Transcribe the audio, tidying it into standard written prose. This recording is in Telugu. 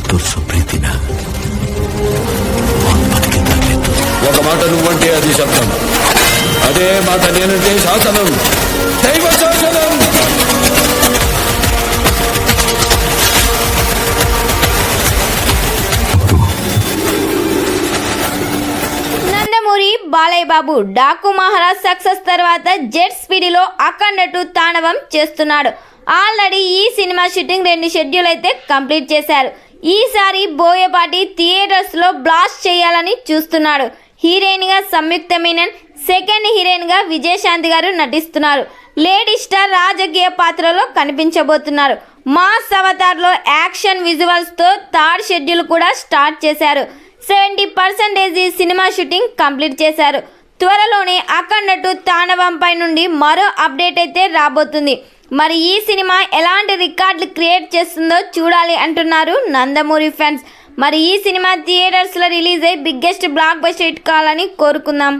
తೋರಿಸೋ ಪ್ರೀತಿನ ఒక మాట నువ్వంటే అది శబ్దం, అదే మాట నేనంటే శాసనం, దైవ శాసనం. నందమూరి బాలయ్య బాబు డాకు మహారాజ్ సక్సెస్ తర్వాత జెట్ స్పీడ్లో అఖండ 2 తాండవం చేస్తున్నాడు. ఆల్రెడీ ఈ సినిమా షూటింగ్ 2 షెడ్యూల్ అయితే కంప్లీట్ చేశారు. ఈసారి బోయపాటి థియేటర్స్లో బ్లాస్ట్ చేయాలని చూస్తున్నాడు. హీరోయిన్గా సంయుక్త మీనన్, సెకండ్ హీరోయిన్గా విజయశాంతి గారు నటిస్తున్నారు. లేడీ స్టార్ రాజకీయ పాత్రలో కనిపించబోతున్నారు. మాస్ అవతార్లో యాక్షన్ విజువల్స్తో థర్డ్ షెడ్యూల్ కూడా స్టార్ట్ చేశారు. 70% ఈ సినిమా షూటింగ్ కంప్లీట్ చేశారు. త్వరలోనే అఖండ 2 తాండవంపై నుండి మరో అప్డేట్ అయితే రాబోతుంది. మరి ఈ సినిమా ఎలాంటి రికార్డులు క్రియేట్ చేస్తుందో చూడాలి అంటున్నారు నందమూరి ఫ్యాన్స్. మరి ఈ సినిమా థియేటర్స్లో రిలీజ్ అయ్యి బిగ్గెస్ట్ బ్లాక్ బస్టర్ హిట్ కావాలని కోరుకుందాం.